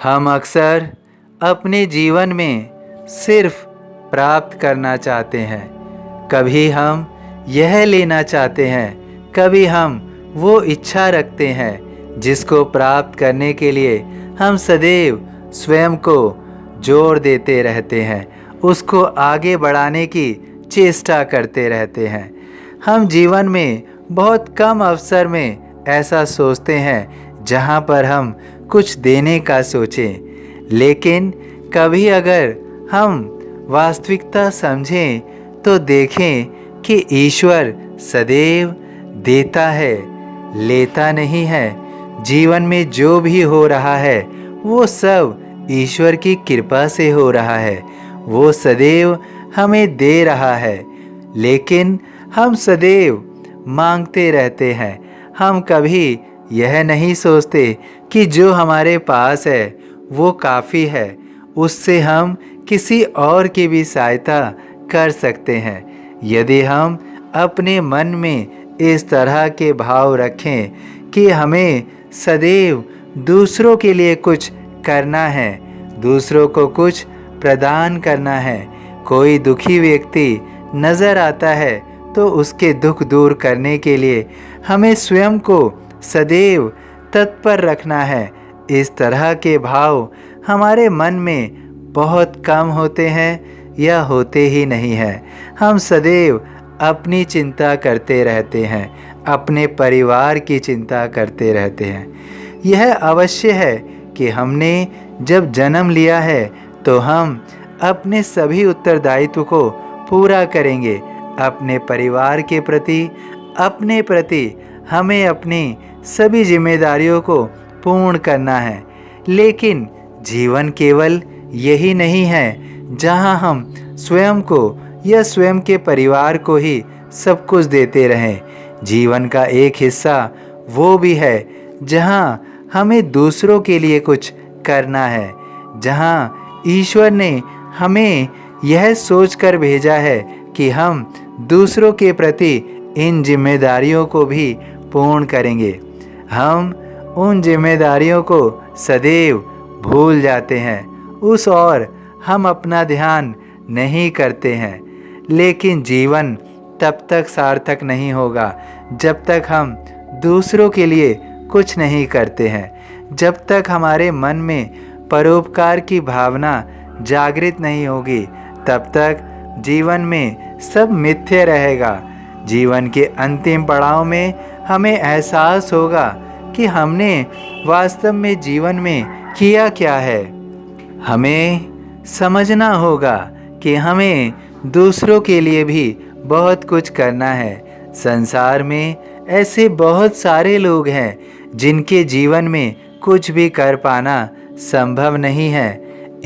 हम अक्सर अपने जीवन में सिर्फ प्राप्त करना चाहते हैं। कभी हम यह लेना चाहते हैं, कभी हम वो इच्छा रखते हैं जिसको प्राप्त करने के लिए हम सदैव स्वयं को जोर देते रहते हैं, उसको आगे बढ़ाने की चेष्टा करते रहते हैं। हम जीवन में बहुत कम अवसर में ऐसा सोचते हैं जहाँ पर हम कुछ देने का सोचें, लेकिन कभी अगर हम वास्तविकता समझें तो देखें कि ईश्वर सदैव देता है, लेता नहीं है। जीवन में जो भी हो रहा है वो सब ईश्वर की कृपा से हो रहा है। वो सदैव हमें दे रहा है, लेकिन हम सदैव मांगते रहते हैं। हम कभी यह नहीं सोचते कि जो हमारे पास है वो काफ़ी है, उससे हम किसी और की भी सहायता कर सकते हैं। यदि हम अपने मन में इस तरह के भाव रखें कि हमें सदैव दूसरों के लिए कुछ करना है, दूसरों को कुछ प्रदान करना है, कोई दुखी व्यक्ति नज़र आता है तो उसके दुख दूर करने के लिए हमें स्वयं को सदैव तत्पर रखना है। इस तरह के भाव हमारे मन में बहुत कम होते हैं या होते ही नहीं हैं। हम सदैव अपनी चिंता करते रहते हैं, अपने परिवार की चिंता करते रहते हैं। यह अवश्य है कि हमने जब जन्म लिया है तो हम अपने सभी उत्तरदायित्व को पूरा करेंगे। अपने परिवार के प्रति, अपने प्रति हमें अपनी सभी जिम्मेदारियों को पूर्ण करना है। लेकिन जीवन केवल यही नहीं है जहां हम स्वयं को या स्वयं के परिवार को ही सब कुछ देते रहें। जीवन का एक हिस्सा वो भी है जहां हमें दूसरों के लिए कुछ करना है, जहां ईश्वर ने हमें यह सोचकर भेजा है कि हम दूसरों के प्रति इन जिम्मेदारियों को भी पूर्ण करेंगे। हम उन जिम्मेदारियों को सदैव भूल जाते हैं, उस और हम अपना ध्यान नहीं करते हैं। लेकिन जीवन तब तक सार्थक नहीं होगा जब तक हम दूसरों के लिए कुछ नहीं करते हैं। जब तक हमारे मन में परोपकार की भावना जागृत नहीं होगी, तब तक जीवन में सब मिथ्य रहेगा। जीवन के अंतिम पड़ाव में हमें एहसास होगा कि हमने वास्तव में जीवन में किया क्या है। हमें समझना होगा कि हमें दूसरों के लिए भी बहुत कुछ करना है। संसार में ऐसे बहुत सारे लोग हैं जिनके जीवन में कुछ भी कर पाना संभव नहीं है।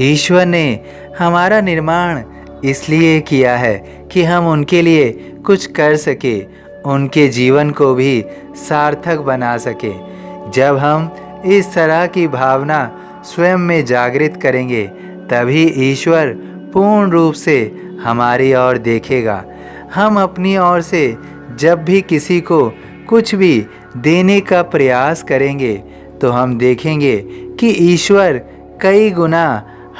ईश्वर ने हमारा निर्माण इसलिए किया है कि हम उनके लिए कुछ कर सके, उनके जीवन को भी सार्थक बना सके। जब हम इस तरह की भावना स्वयं में जागृत करेंगे, तभी ईश्वर पूर्ण रूप से हमारी ओर देखेगा। हम अपनी ओर से जब भी किसी को कुछ भी देने का प्रयास करेंगे तो हम देखेंगे कि ईश्वर कई गुना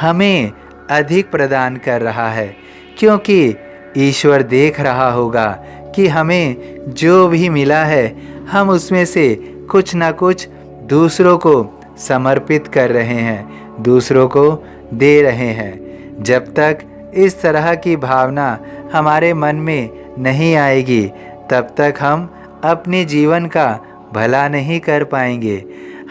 हमें अधिक प्रदान कर रहा है, क्योंकि ईश्वर देख रहा होगा कि हमें जो भी मिला है हम उसमें से कुछ ना कुछ दूसरों को समर्पित कर रहे हैं, दूसरों को दे रहे हैं। जब तक इस तरह की भावना हमारे मन में नहीं आएगी, तब तक हम अपने जीवन का भला नहीं कर पाएंगे।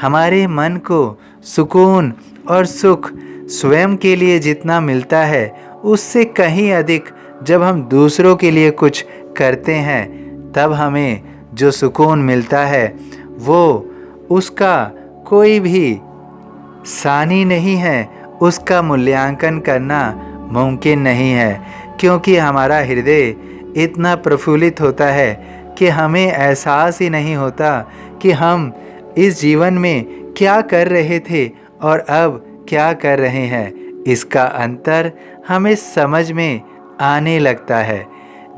हमारे मन को सुकून और सुख स्वयं के लिए जितना मिलता है, उससे कहीं अधिक जब हम दूसरों के लिए कुछ करते हैं, तब हमें जो सुकून मिलता है वो उसका कोई भी सानी नहीं है, उसका मूल्यांकन करना मुमकिन नहीं है। क्योंकि हमारा हृदय इतना प्रफुल्लित होता है कि हमें एहसास ही नहीं होता कि हम इस जीवन में क्या कर रहे थे और अब क्या कर रहे हैं। इसका अंतर हमें समझ में आने लगता है।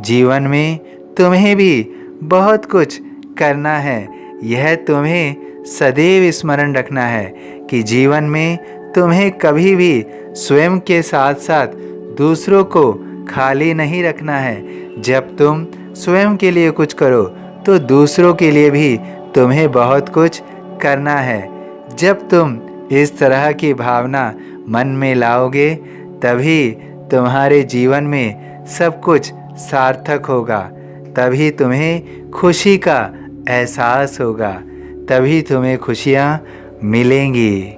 जीवन में तुम्हें भी बहुत कुछ करना है। यह तुम्हें सदैव स्मरण रखना है कि जीवन में तुम्हें कभी भी स्वयं के साथ साथ दूसरों को खाली नहीं रखना है। जब तुम स्वयं के लिए कुछ करो तो दूसरों के लिए भी तुम्हें बहुत कुछ करना है। जब तुम इस तरह की भावना मन में लाओगे तभी तुम्हारे जीवन में सब कुछ सार्थक होगा। तभी तुम्हें खुशी का एहसास होगा, तभी तुम्हें खुशियाँ मिलेंगी।